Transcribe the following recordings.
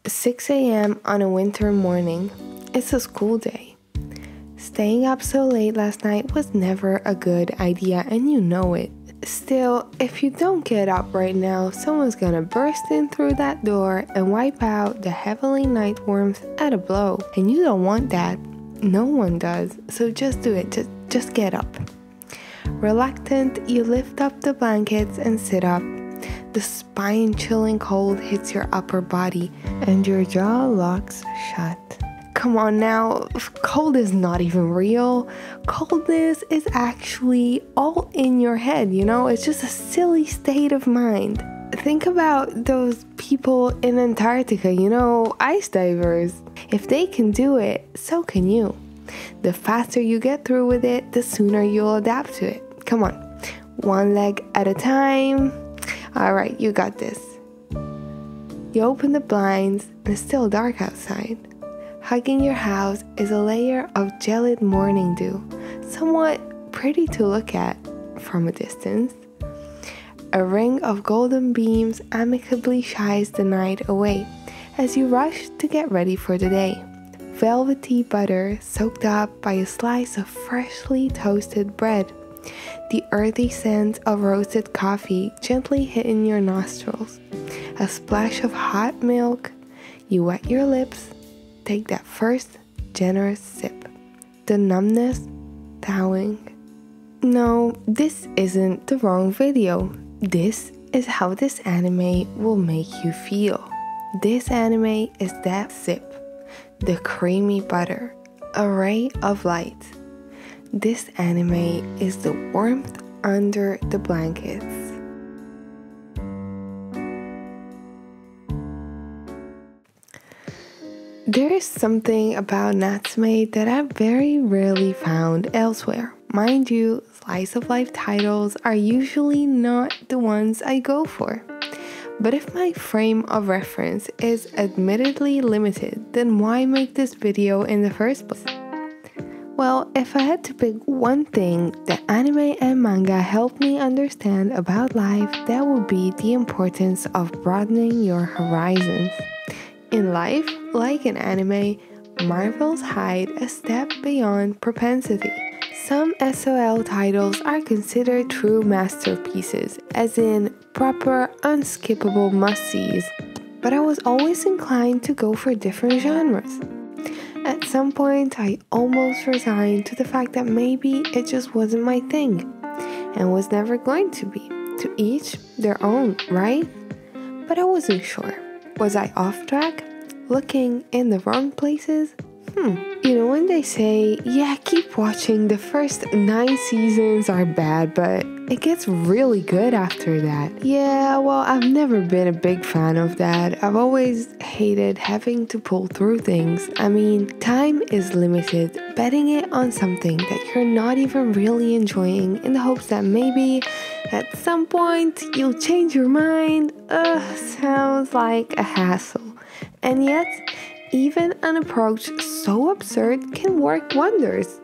6 a.m. on a winter morning. It's a school day. Staying up so late last night was never a good idea, and you know it. Still, if you don't get up right now, someone's gonna burst in through that door and wipe out the heavenly night warmth at a blow. And you don't want that. No one does. So just do it. Just get up. Reluctant, you lift up the blankets and sit up. The spine-chilling cold hits your upper body and your jaw locks shut. Come on now, cold is not even real. Coldness is actually all in your head, you know? It's just a silly state of mind. Think about those people in Antarctica, you know, ice divers. If they can do it, so can you. The faster you get through with it, the sooner you'll adapt to it. Come on, one leg at a time. Alright, you got this. You open the blinds and it's still dark outside. Hugging your house is a layer of gelid morning dew, somewhat pretty to look at from a distance. A ring of golden beams amicably shies the night away as you rush to get ready for the day. Velvety butter soaked up by a slice of freshly toasted bread. The earthy scent of roasted coffee gently hitting your nostrils. A splash of hot milk. You wet your lips. Take that first generous sip. The numbness thawing. No, this isn't the wrong video. This is how this anime will make you feel. This anime is that sip. The creamy butter. A ray of light. This anime is the warmth under the blankets. There is something about Natsume that I've very rarely found elsewhere. Mind you, slice of life titles are usually not the ones I go for. But if my frame of reference is admittedly limited, then why make this video in the first place? Well, if I had to pick one thing that anime and manga helped me understand about life, that would be the importance of broadening your horizons. In life, like in anime, marvels hide a step beyond propensity. Some SOL titles are considered true masterpieces, as in proper, unskippable must-sees, but I was always inclined to go for different genres. At some point, I almost resigned to the fact that maybe it just wasn't my thing, and was never going to be. To each their own, right? But I wasn't sure. Was I off track? Looking in the wrong places? You know when they say, yeah, keep watching, the first 9 seasons are bad, but it gets really good after that. Yeah, well, I've never been a big fan of that. I've always hated having to pull through things. I mean, time is limited. Betting it on something that you're not even really enjoying in the hopes that maybe at some point you'll change your mind, sounds like a hassle. And yet, even an approach so absurd can work wonders.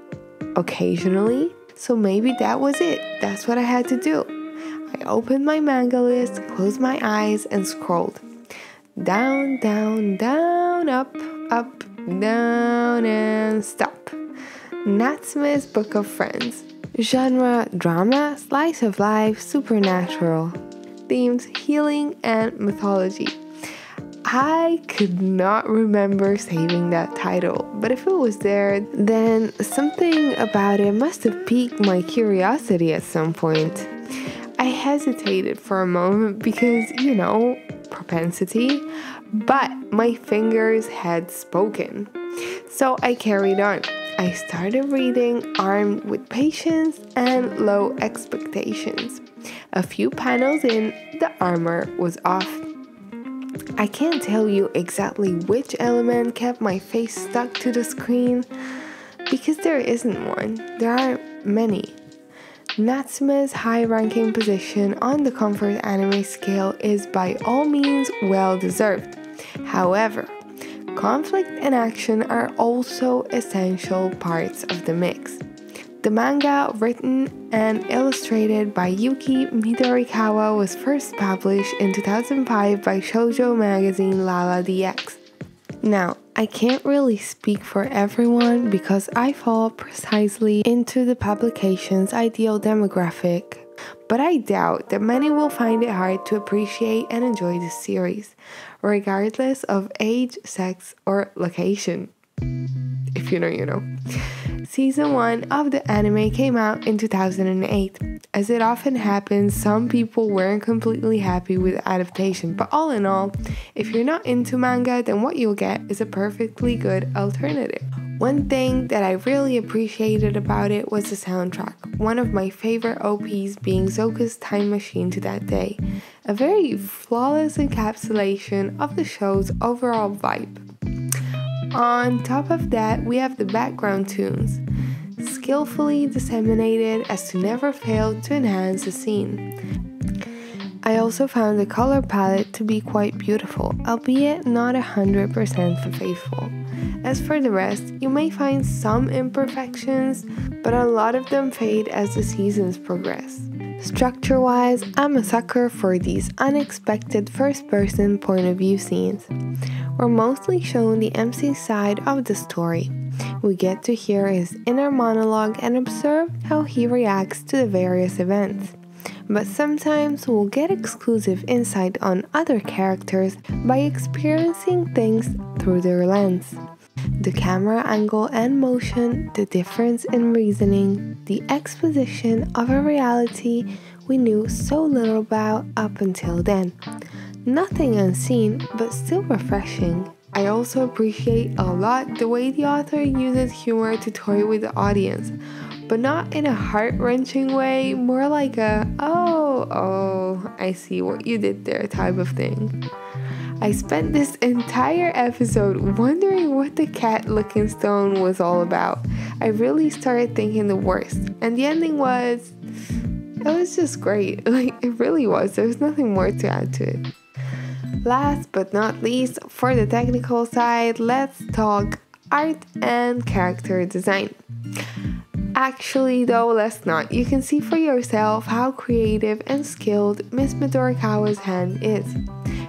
Occasionally. So maybe that was it. That's what I had to do. I opened my manga list, closed my eyes, and scrolled. Down, down, down, up, up, down, and stop. Natsume's Book of Friends. Genre, drama, slice of life, supernatural. Themes, healing, and mythology. I could not remember saving that title, but if it was there, then something about it must have piqued my curiosity at some point. I hesitated for a moment because, you know, propensity, but my fingers had spoken. So I carried on. I started reading armed with patience and low expectations. A few panels in, the armor was off. I can't tell you exactly which element kept my face stuck to the screen, because there isn't one. There are many. Natsume's high-ranking position on the comfort anime scale is by all means well-deserved. However, conflict and action are also essential parts of the mix. The manga, written and illustrated by Yuki Midorikawa, was first published in 2005 by shoujo magazine Lala DX. Now, I can't really speak for everyone because I fall precisely into the publication's ideal demographic, but I doubt that many will find it hard to appreciate and enjoy this series, regardless of age, sex, or location. If you know, you know. Season 1 of the anime came out in 2008. As it often happens, some people weren't completely happy with the adaptation, but all in all, if you're not into manga, then what you'll get is a perfectly good alternative. One thing that I really appreciated about it was the soundtrack, one of my favorite OPs being Zoka's Time Machine to That Day, a very flawless encapsulation of the show's overall vibe. On top of that, we have the background tunes, skillfully disseminated as to never fail to enhance the scene. I also found the color palette to be quite beautiful, albeit not 100% faithful. As for the rest, you may find some imperfections, but a lot of them fade as the seasons progress. Structure-wise, I'm a sucker for these unexpected first-person point-of-view scenes. We're mostly shown the MC's side of the story. We get to hear his inner monologue and observe how he reacts to the various events. But sometimes we'll get exclusive insight on other characters by experiencing things through their lens. The camera angle and motion, the difference in reasoning, the exposition of a reality we knew so little about up until then. Nothing unseen, but still refreshing. I also appreciate a lot the way the author uses humor to toy with the audience, but not in a heart-wrenching way, more like a, oh, I see what you did there type of thing. I spent this entire episode wondering what the cat-looking stone was all about. I really started thinking the worst, and the ending was, it was just great. Like, it really was. There was nothing more to add to it. Last but not least, for the technical side, let's talk art and character design. Actually, though, let's not. You can see for yourself how creative and skilled Miss Midorikawa's hand is.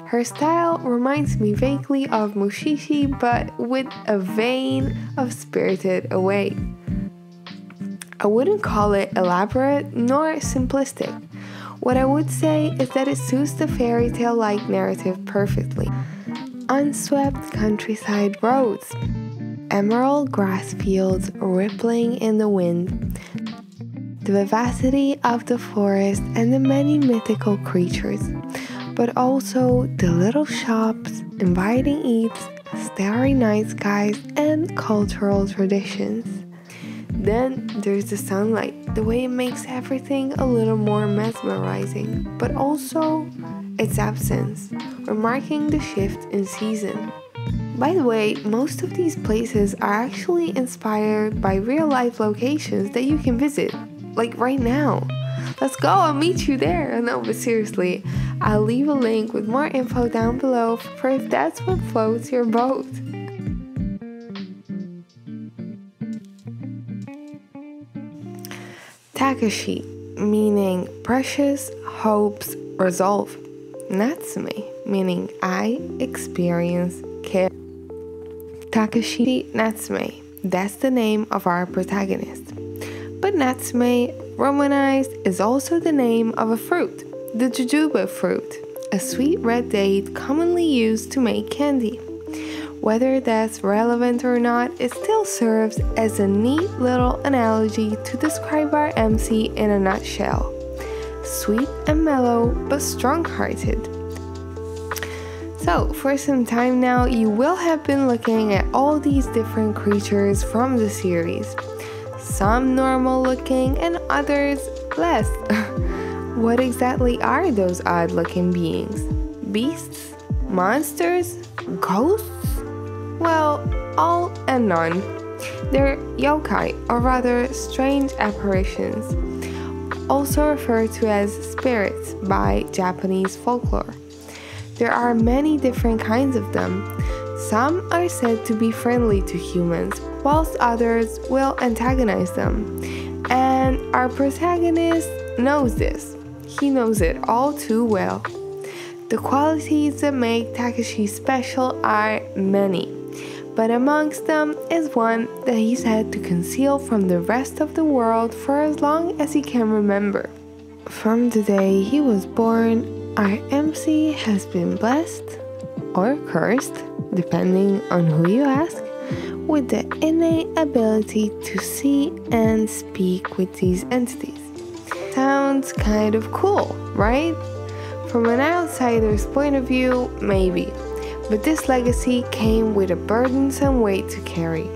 Her style reminds me vaguely of Mushishi, but with a vein of Spirited Away. I wouldn't call it elaborate nor simplistic. What I would say is that it suits the fairy tale-like narrative perfectly. Unswept countryside roads, emerald grass fields rippling in the wind, the vivacity of the forest and the many mythical creatures, but also the little shops, inviting eats, starry night skies, and cultural traditions. Then there's the sunlight, the way it makes everything a little more mesmerizing, but also its absence, remarking the shift in season. By the way, most of these places are actually inspired by real-life locations that you can visit, like right now. Let's go, I'll meet you there. No, but seriously, I'll leave a link with more info down below for if that's what floats your boat. Takashi, meaning precious, hopes, resolve. Natsume, meaning I experience care. Takashi Natsume, that's the name of our protagonist. But Natsume, romanized, is also the name of a fruit, the jujube fruit, a sweet red date commonly used to make candy. Whether that's relevant or not, it still serves as a neat little analogy to describe our MC in a nutshell. Sweet and mellow, but strong-hearted. So, for some time now, you will have been looking at all these different creatures from the series. Some normal looking and others less. What exactly are those odd looking beings? Beasts? Monsters? Ghosts? Well, all and none. They're yokai, or rather strange apparitions, also referred to as spirits by Japanese folklore. There are many different kinds of them. Some are said to be friendly to humans, whilst others will antagonize them. And our protagonist knows this. He knows it all too well. The qualities that make Takashi special are many. but amongst them is one that he's had to conceal from the rest of the world for as long as he can remember. From the day he was born, our MC has been blessed, or cursed, depending on who you ask, with the innate ability to see and speak with these entities. Sounds kind of cool, right? From an outsider's point of view, maybe. But this legacy came with a burdensome weight to carry,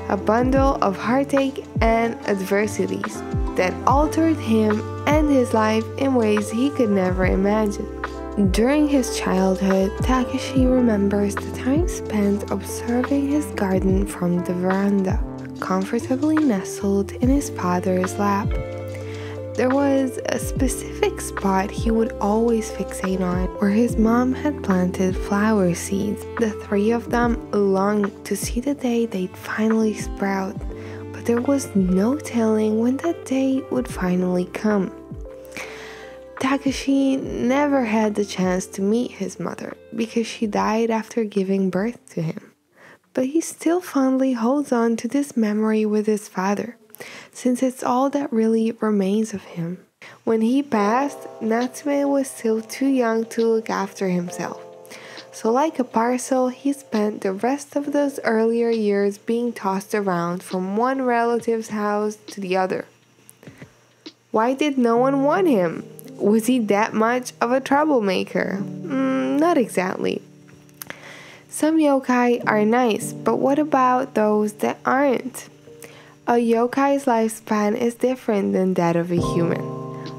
a bundle of heartache and adversities that altered him and his life in ways he could never imagine. During his childhood, Takashi remembers the time spent observing his garden from the veranda, comfortably nestled in his father's lap. There was a specific spot he would always fixate on, where his mom had planted flower seeds. The three of them longed to see the day they'd finally sprout, but there was no telling when that day would finally come. Takashi never had the chance to meet his mother because she died after giving birth to him. But he still fondly holds on to this memory with his father, since it's all that really remains of him. When he passed, Natsume was still too young to look after himself. So like a parcel, he spent the rest of those earlier years being tossed around from one relative's house to the other. Why did no one want him? Was he that much of a troublemaker? Not exactly. Some yokai are nice, but what about those that aren't? A yokai's lifespan is different than that of a human,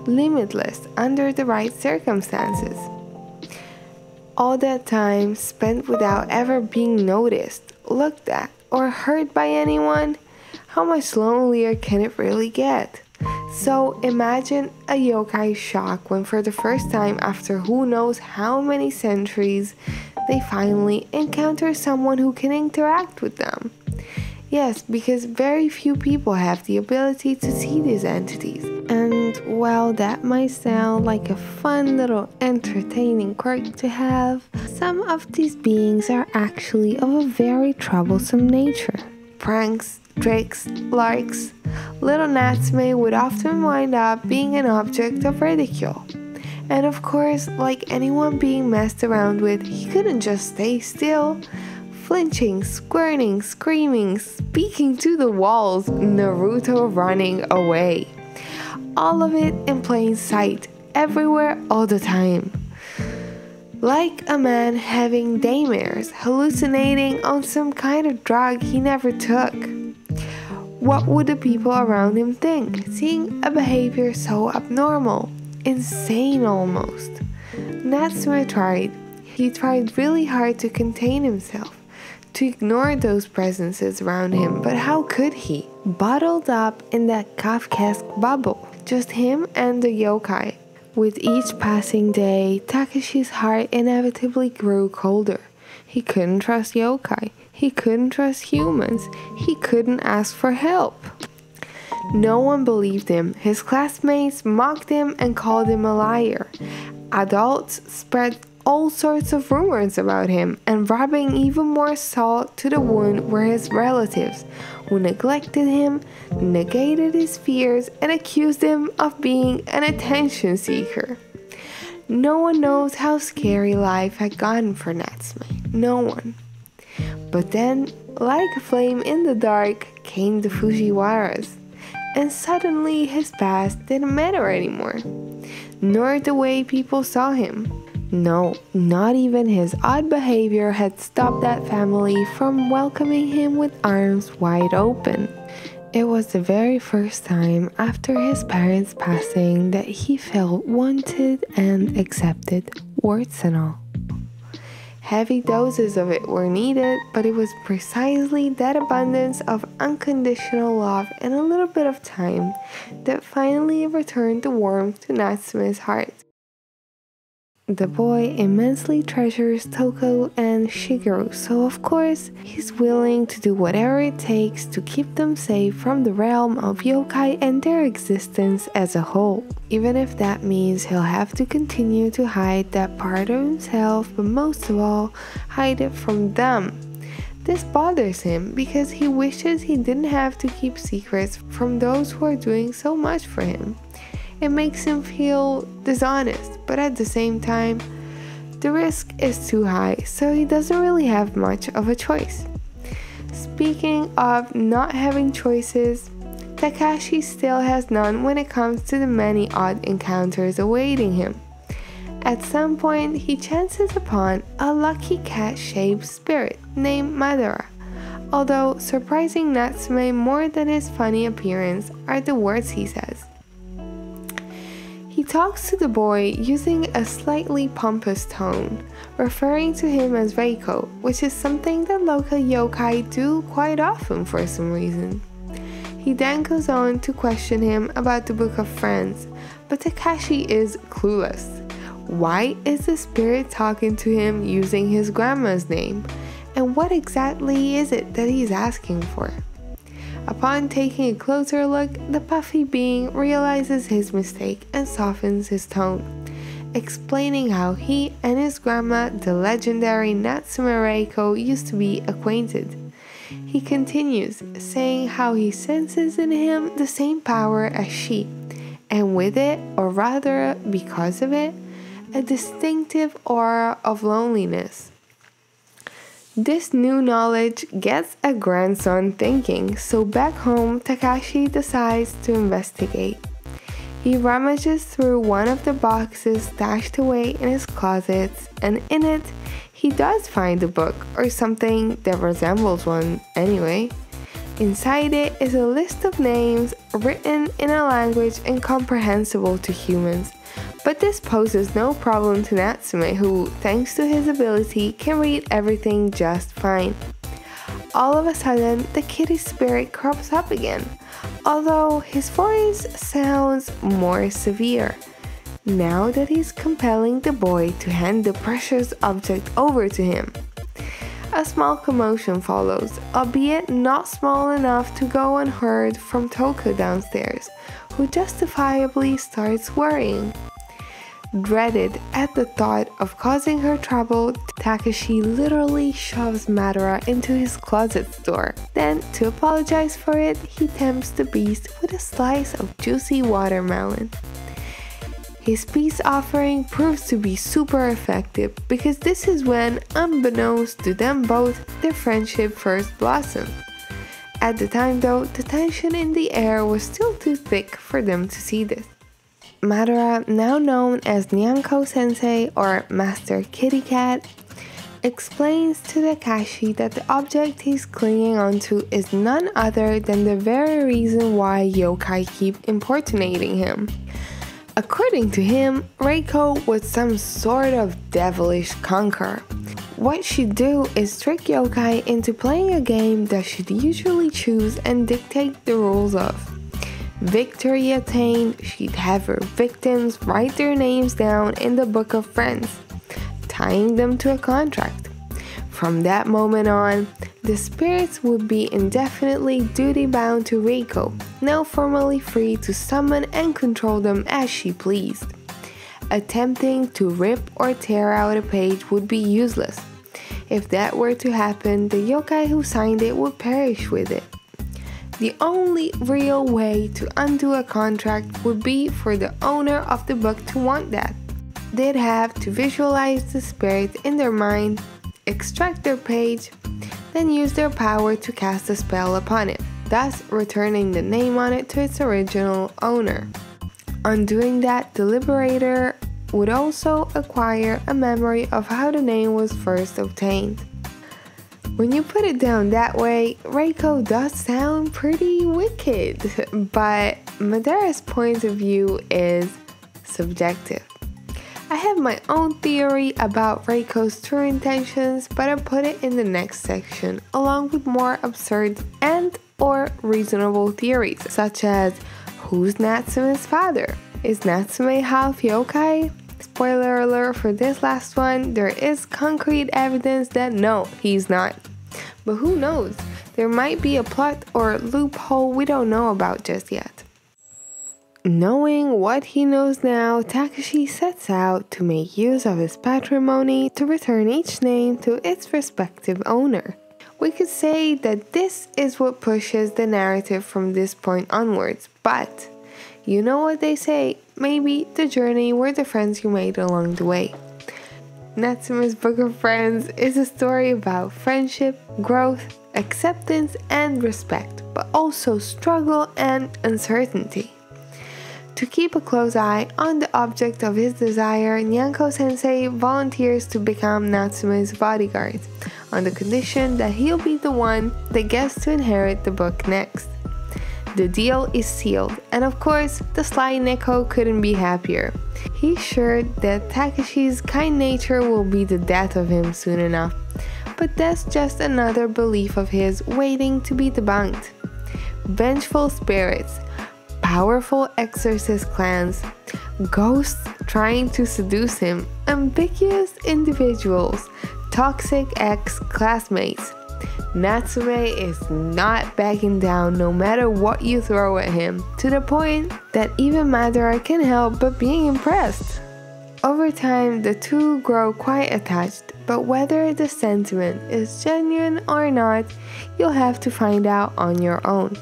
limitless under the right circumstances. All that time spent without ever being noticed, looked at, or heard by anyone, how much lonelier can it really get? So imagine a yokai's shock when for the first time after who knows how many centuries, they finally encounter someone who can interact with them. Yes, because very few people have the ability to see these entities. And while that might sound like a fun little entertaining quirk to have, some of these beings are actually of a very troublesome nature. Pranks, tricks, larks. Little Natsume would often wind up being an object of ridicule. And of course, like anyone being messed around with, he couldn't just stay still. Flinching, squirting, screaming, speaking to the walls, Naruto running away. All of it in plain sight, everywhere, all the time. Like a man having daymares, hallucinating on some kind of drug he never took. What would the people around him think, seeing a behavior so abnormal, insane almost? Natsume tried. He tried really hard to contain himself, to ignore those presences around him, but how could he? Bottled up in that Kafkaesque bubble, just him and the yokai. With each passing day, Takashi's heart inevitably grew colder. He couldn't trust yokai. He couldn't trust humans. He couldn't ask for help. No one believed him. His classmates mocked him and called him a liar. Adults spread all sorts of rumors about him, and rubbing even more salt to the wound were his relatives, who neglected him, negated his fears, and accused him of being an attention seeker. No one knows how scary life had gotten for Natsume. No one. But then, like a flame in the dark, came the Fujiwaras, and suddenly his past didn't matter anymore, nor the way people saw him. No, not even his odd behavior had stopped that family from welcoming him with arms wide open. It was the very first time after his parents' passing that he felt wanted and accepted, warts and all. Heavy doses of it were needed, but it was precisely that abundance of unconditional love and a little bit of time that finally returned the warmth to Natsume's heart. The boy immensely treasures Toko and Shigeru, so of course, he's willing to do whatever it takes to keep them safe from the realm of yokai and their existence as a whole. Even if that means he'll have to continue to hide that part of himself, but most of all, hide it from them. This bothers him because he wishes he didn't have to keep secrets from those who are doing so much for him. It makes him feel dishonest, but at the same time, the risk is too high, so he doesn't really have much of a choice. Speaking of not having choices, Takashi still has none when it comes to the many odd encounters awaiting him. At some point, he chances upon a lucky cat-shaped spirit named Madara, although surprising Natsume more than his funny appearance are the words he says. He talks to the boy using a slightly pompous tone, referring to him as Reiko, which is something that local yokai do quite often for some reason. He then goes on to question him about the Book of Friends, but Takashi is clueless. Why is the spirit talking to him using his grandma's name? And what exactly is it that he's asking for? Upon taking a closer look, the puffy being realizes his mistake and softens his tone, explaining how he and his grandma, the legendary Natsume Reiko, used to be acquainted. He continues, saying how he senses in him the same power as she, and with it, or rather because of it, a distinctive aura of loneliness. This new knowledge gets a grandson thinking, so back home, Takashi decides to investigate. He rummages through one of the boxes stashed away in his closets, and in it, he does find a book, or something that resembles one anyway. Inside it is a list of names written in a language incomprehensible to humans. But this poses no problem to Natsume, who, thanks to his ability, can read everything just fine. All of a sudden, the kitty spirit crops up again, although his voice sounds more severe, now that he's compelling the boy to hand the precious object over to him. A small commotion follows, albeit not small enough to go unheard from Toko downstairs, who justifiably starts worrying. Dreaded at the thought of causing her trouble, Takashi literally shoves Madara into his closet door. Then, to apologize for it, he tempts the beast with a slice of juicy watermelon. His peace offering proves to be super effective because this is when, unbeknownst to them both, their friendship first blossomed. At the time though, the tension in the air was still too thick for them to see this. Madara, now known as Nyanko-sensei or Master Kitty Cat, explains to Takashi that the object he's clinging onto is none other than the very reason why yokai keep importunating him. According to him, Reiko was some sort of devilish conqueror. What she'd do is trick yokai into playing a game that she'd usually choose and dictate the rules of. Victory attained, she'd have her victims write their names down in the Book of Friends, tying them to a contract. From that moment on, the spirits would be indefinitely duty-bound to Reiko, now formally free to summon and control them as she pleased. Attempting to rip or tear out a page would be useless. If that were to happen, the yokai who signed it would perish with it. The only real way to undo a contract would be for the owner of the book to want that. They'd have to visualize the spirit in their mind, extract their page, then use their power to cast a spell upon it, thus returning the name on it to its original owner. On doing that, the liberator would also acquire a memory of how the name was first obtained. When you put it down that way, Reiko does sound pretty wicked, but Madara's point of view is subjective. I have my own theory about Reiko's true intentions, but I'll put it in the next section, along with more absurd and/or reasonable theories, such as who's Natsume's father? Is Natsume half-yokai? Spoiler alert for this last one, there is concrete evidence that no, he's not. But who knows? There might be a plot or loophole we don't know about just yet. Knowing what he knows now, Takashi sets out to make use of his patrimony to return each name to its respective owner. We could say that this is what pushes the narrative from this point onwards, but you know what they say, maybe the journey were the friends you made along the way. Natsume's Book of Friends is a story about friendship, growth, acceptance and respect, but also struggle and uncertainty. To keep a close eye on the object of his desire, Nyanko-sensei volunteers to become Natsume's bodyguard, on the condition that he'll be the one that gets to inherit the book next. The deal is sealed, and of course, the sly Neko couldn't be happier. He's sure that Takashi's kind nature will be the death of him soon enough, but that's just another belief of his waiting to be debunked. Vengeful spirits, powerful exorcist clans, ghosts trying to seduce him, ambiguous individuals, toxic ex-classmates. Natsume is not backing down no matter what you throw at him, to the point that even Madara can't help but being impressed. Over time, the two grow quite attached, but whether the sentiment is genuine or not, you'll have to find out on your own.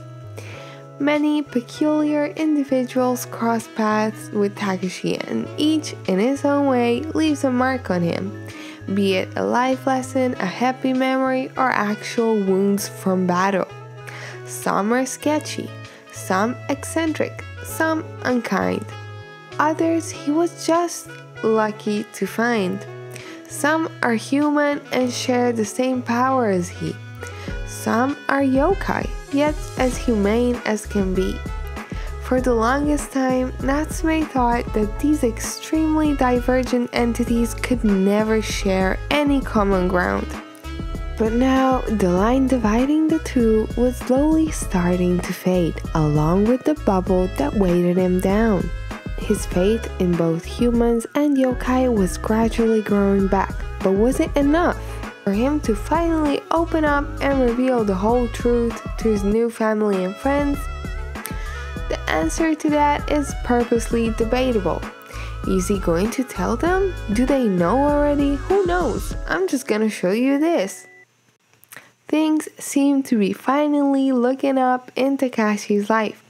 Many peculiar individuals cross paths with Takashi, and each in his own way leaves a mark on him, be it a life lesson, a happy memory, or actual wounds from battle. Some are sketchy, some eccentric, some unkind. Others he was just lucky to find. Some are human and share the same power as he. Some are yokai, yet as humane as can be. For the longest time, Natsume thought that these extremely divergent entities could never share any common ground. But now, the line dividing the two was slowly starting to fade, along with the bubble that weighted him down. His faith in both humans and yokai was gradually growing back, but was it enough for him to finally open up and reveal the whole truth to his new family and friends? The answer to that is purposely debatable. Is he going to tell them? Do they know already? Who knows? I'm just gonna show you this. Things seem to be finally looking up in Takashi's life.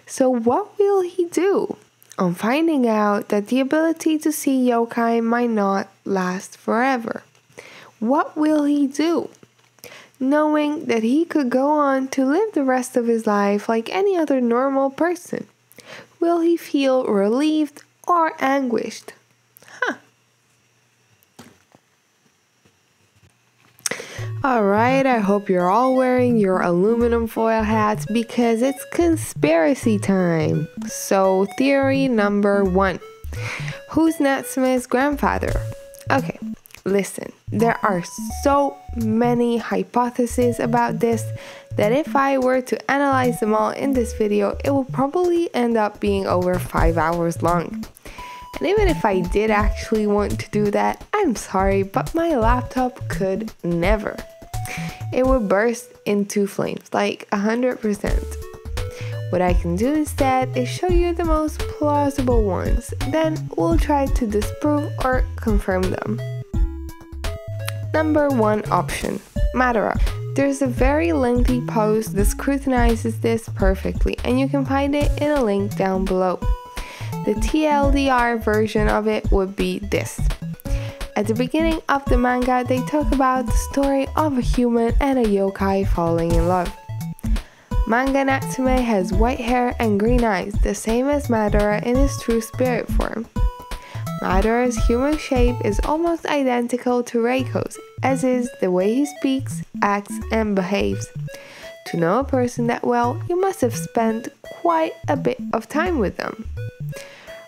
So what will he do? On finding out that the ability to see yokai might not last forever, what will he do? Knowing that he could go on to live the rest of his life like any other normal person, will he feel relieved or anguished? Alright, I hope you're all wearing your aluminum foil hats because it's conspiracy time. So, theory number 1. Who's Natsume's grandfather? Okay, listen, there are so many hypotheses about this that if I were to analyze them all in this video, it will probably end up being over 5 hours long. And even if I did actually want to do that, I'm sorry, but my laptop could never. It would burst into flames, like 100%. What I can do instead is show you the most plausible ones, then we'll try to disprove or confirm them. Number 1 option, Madara. There's a very lengthy post that scrutinizes this perfectly, and you can find it in a link down below. The TLDR version of it would be this. At the beginning of the manga, they talk about the story of a human and a yokai falling in love. Manga Natsume has white hair and green eyes, the same as Madara in his true spirit form. Madara's human shape is almost identical to Reiko's, as is the way he speaks, acts, and behaves. To know a person that well, you must have spent quite a bit of time with them.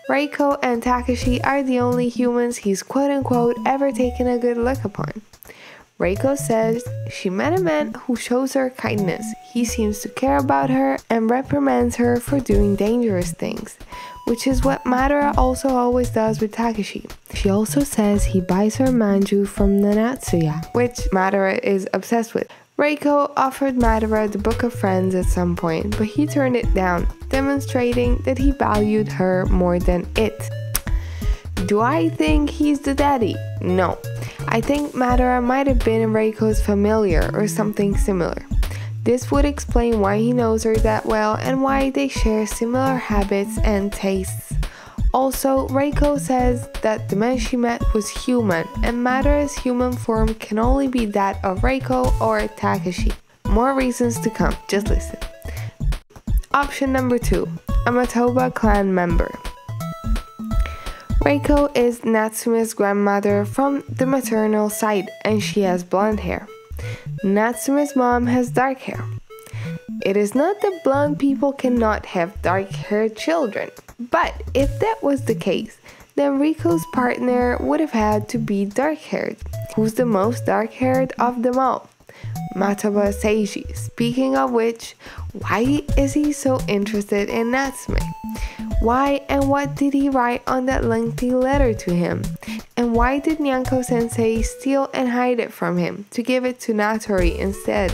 Reiko and Takashi are the only humans he's quote-unquote ever taken a good look upon. Reiko says she met a man who shows her kindness. He seems to care about her and reprimands her for doing dangerous things, which is what Madara also always does with Takashi. She also says he buys her manju from the Natsuya, which Madara is obsessed with. Reiko offered Madara the Book of Friends at some point, but he turned it down, demonstrating that he valued her more than it. Do I think he's the daddy? No. I think Madara might have been Reiko's familiar or something similar. This would explain why he knows her that well and why they share similar habits and tastes. Also, Reiko says that the man she met was human, and Madara's human form can only be that of Reiko or Takashi. More reasons to come, just listen. Option number 2, a Matoba clan member. Reiko is Natsume's grandmother from the maternal side, and she has blonde hair. Natsume's mom has dark hair. It is not that blonde people cannot have dark-haired children, but if that was the case, then Reiko's partner would have had to be dark-haired. Who's the most dark-haired of them all? Matoba Seiji. Speaking of which, why is he so interested in Natsume? Why and what did he write on that lengthy letter to him? And why did Nyanko-sensei steal and hide it from him to give it to Natori instead?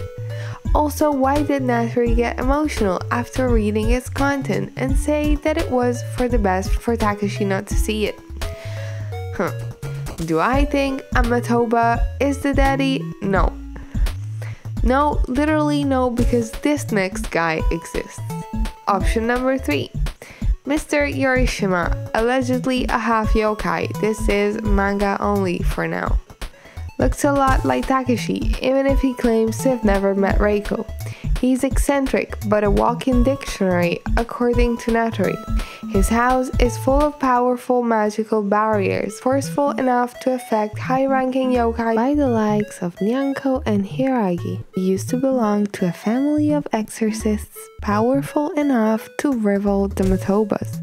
Also, why did Natori get emotional after reading its content and say that it was for the best for Takashi not to see it? Do I think Matoba is the daddy? No. No, literally no, because this next guy exists. Option number 3. Mr. Yorishima, allegedly a half-yokai. This is manga only for now. Looks a lot like Takashi, even if he claims to have never met Reiko. He's eccentric, but a walking dictionary, according to Natori. His house is full of powerful magical barriers, forceful enough to affect high-ranking yokai by the likes of Nyanko and Hiragi. He used to belong to a family of exorcists powerful enough to rival the Matobas.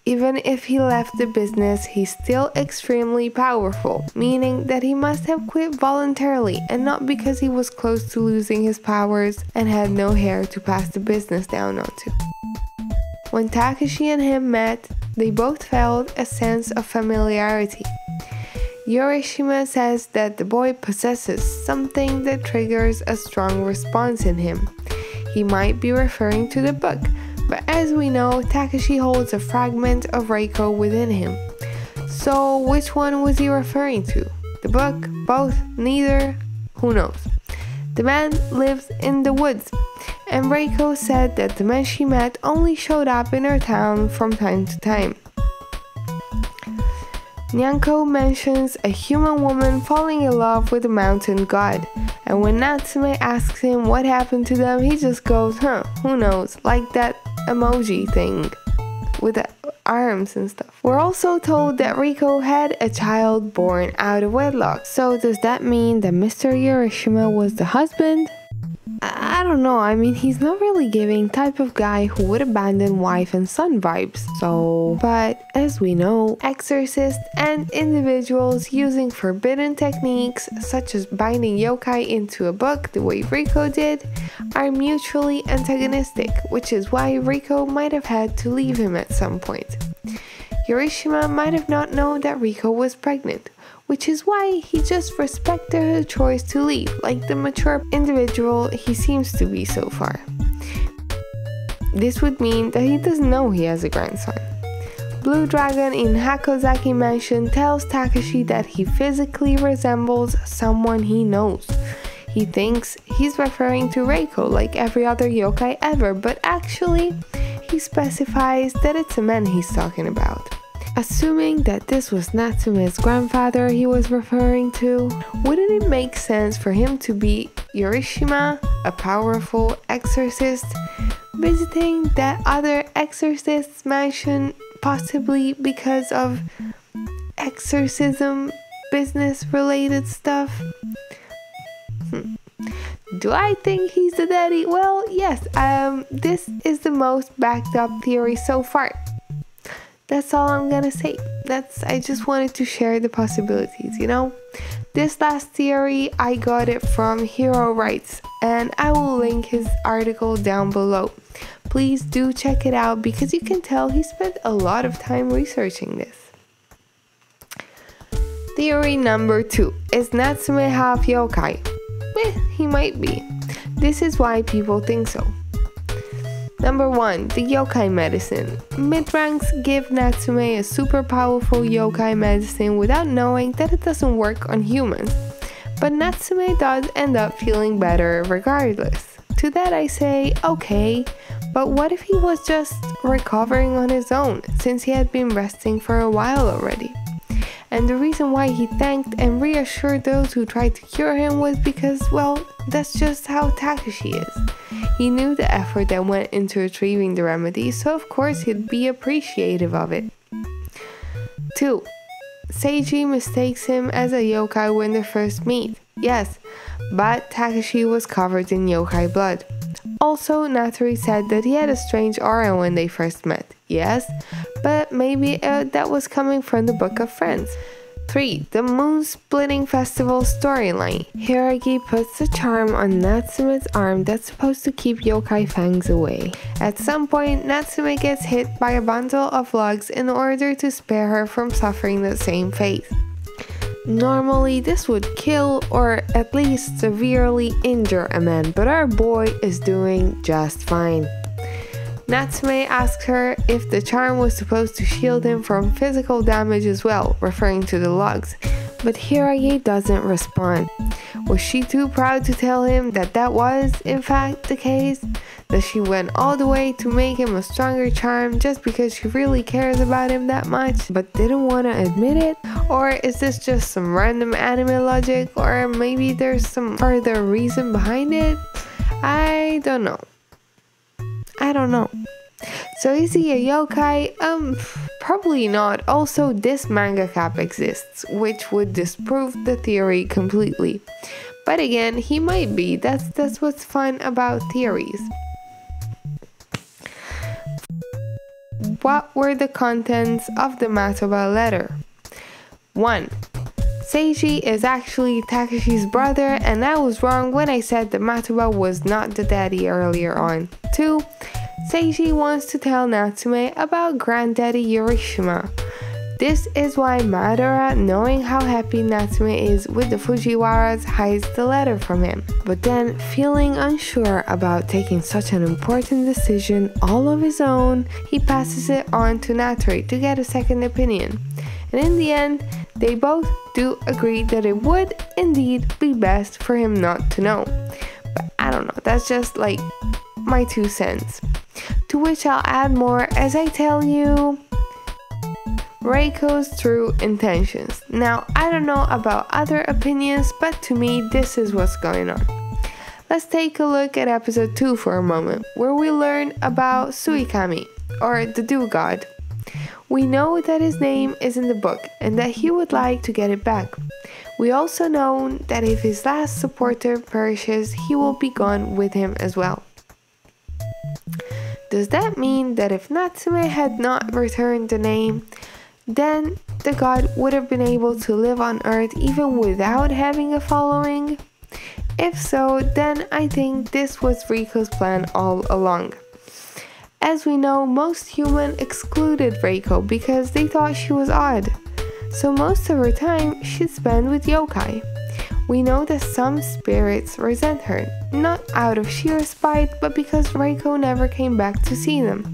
Even if he left the business, he's still extremely powerful, meaning that he must have quit voluntarily and not because he was close to losing his powers and had no heir to pass the business down onto. When Takashi and him met, they both felt a sense of familiarity. Yorishima says that the boy possesses something that triggers a strong response in him. He might be referring to the book, but as we know, Takashi holds a fragment of Reiko within him. So which one was he referring to? The book? Both? Neither? Who knows? The man lives in the woods, and Reiko said that the man she met only showed up in her town from time to time. Nyanko mentions a human woman falling in love with a mountain god, and when Natsume asks him what happened to them, he just goes, who knows, like that emoji thing with the arms and stuff. We're also told that Reiko had a child born out of wedlock. So does that mean that Mr. Yorishima was the husband? I don't know, I mean, he's not really giving type of guy who would abandon wife and son vibes. But as we know, exorcists and individuals using forbidden techniques such as binding yokai into a book the way Reiko did are mutually antagonistic, which is why Reiko might have had to leave him at some point. Yorishima might have not known that Reiko was pregnant, which is why he just respected her choice to leave, like the mature individual he seems to be so far. This would mean that he doesn't know he has a grandson. Blue Dragon in Hakozaki Mansion tells Takashi that he physically resembles someone he knows. He thinks he's referring to Reiko like every other yokai ever, but actually, he specifies that it's a man he's talking about. Assuming that this was Natsume's grandfather he was referring to, wouldn't it make sense for him to be Yorishima, a powerful exorcist, visiting that other exorcist's mansion, possibly because of exorcism business related stuff? Do I think he's the daddy? Well, yes, this is the most backed up theory so far. That's all I'm gonna say. I just wanted to share the possibilities, you know? This last theory, I got it from Hero Writes, and I will link his article down below. Please do check it out because you can tell he spent a lot of time researching this. Theory number 2. Is Natsume half yokai? He might be. This is why people think so. Number 1. The yokai medicine. Mid-ranks give Natsume a super powerful yokai medicine without knowing that it doesn't work on humans. But Natsume does end up feeling better regardless. To that I say, okay, but what if he was just recovering on his own, since he had been resting for a while already? And the reason why he thanked and reassured those who tried to cure him was because, well, that's just how Takashi is. He knew the effort that went into retrieving the remedy, so of course he'd be appreciative of it. 2. Seiji mistakes him as a yokai when they first meet. Yes, but Takashi was covered in yokai blood. Also, Natori said that he had a strange aura when they first met. Yes, but maybe that was coming from the Book of Friends. 3. The Moon Splitting Festival storyline. Hiragi puts a charm on Natsume's arm that's supposed to keep yokai fangs away. At some point, Natsume gets hit by a bundle of logs in order to spare her from suffering the same fate. Normally, this would kill or at least severely injure a man, but our boy is doing just fine. Natsume asks her if the charm was supposed to shield him from physical damage as well, referring to the logs, but Hiragi doesn't respond. Was she too proud to tell him that that was, in fact, the case? That she went all the way to make him a stronger charm just because she really cares about him that much, but didn't want to admit it? Or is this just some random anime logic, or maybe there's some further reason behind it? I don't know. So is he a yokai? Probably not. Also, this manga cap exists, which would disprove the theory completely. But again, he might be. That's what's fun about theories. What were the contents of the Matoba letter? 1. Seiji is actually Takashi's brother, and I was wrong when I said that Matoba was not the daddy earlier on. 2. Seiji wants to tell Natsume about Granddaddy Yorishima. This is why Madara, knowing how happy Natsume is with the Fujiwaras, hides the letter from him. But then, feeling unsure about taking such an important decision all of his own, he passes it on to Natori to get a second opinion. And in the end, they both do agree that it would indeed be best for him not to know. But I don't know, that's just like my 2 cents. To which I'll add more as I tell you Reiko's true intentions. Now, I don't know about other opinions, but to me, this is what's going on. Let's take a look at episode 2 for a moment, where we learn about Suikami, or the Dew God. We know that his name is in the book, and that he would like to get it back. We also know that if his last supporter perishes, he will be gone with him as well. Does that mean that if Natsume had not returned the name, then the god would have been able to live on Earth even without having a following? If so, then I think this was Reiko's plan all along. As we know, most humans excluded Reiko because they thought she was odd, so most of her time she'd spend with yokai. We know that some spirits resent her, not out of sheer spite, but because Reiko never came back to see them.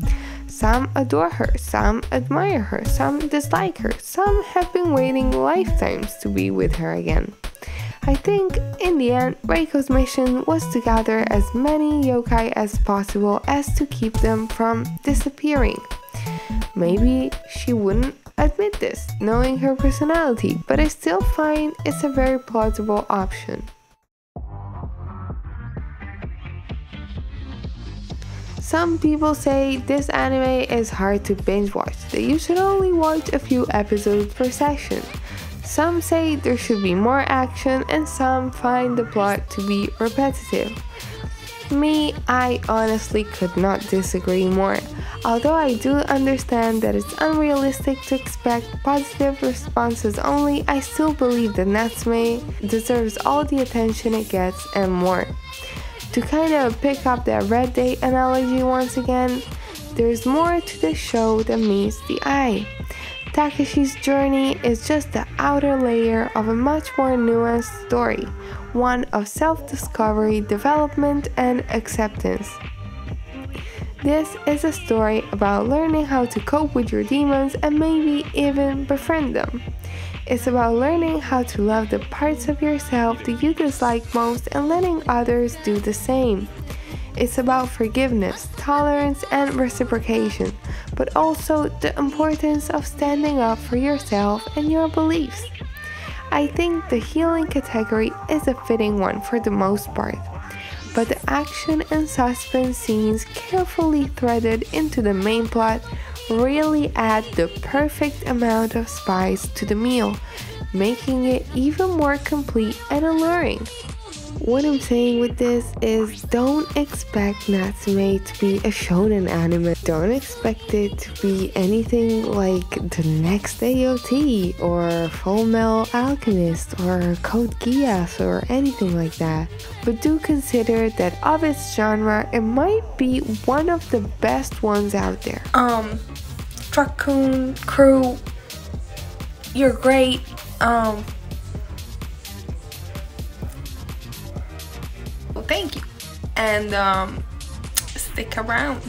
Some adore her, some admire her, some dislike her, some have been waiting lifetimes to be with her again. I think, in the end, Reiko's mission was to gather as many yokai as possible as to keep them from disappearing. Maybe she wouldn't admit this, knowing her personality, but I still find it's a very plausible option. Some people say this anime is hard to binge watch, that you should only watch a few episodes per session. Some say there should be more action, and some find the plot to be repetitive. Me, I honestly could not disagree more. Although I do understand that it's unrealistic to expect positive responses only, I still believe that Natsume deserves all the attention it gets and more. To kind of pick up that Red Date analogy once again, there's more to this show than meets the eye. Takashi's journey is just the outer layer of a much more nuanced story, one of self-discovery, development, and acceptance. This is a story about learning how to cope with your demons and maybe even befriend them. It's about learning how to love the parts of yourself that you dislike most and letting others do the same. It's about forgiveness, tolerance, and reciprocation, but also the importance of standing up for yourself and your beliefs. I think the healing category is a fitting one for the most part, but the action and suspense scenes carefully threaded into the main plot really add the perfect amount of spice to the meal, making it even more complete and alluring. What I'm saying with this is don't expect Natsume to be a shonen anime. Don't expect it to be anything like the next AOT or Full Metal Alchemist or Code Geass or anything like that. But do consider that of its genre, it might be one of the best ones out there. Raccoon Crew, you're great. Thank you, and stick around.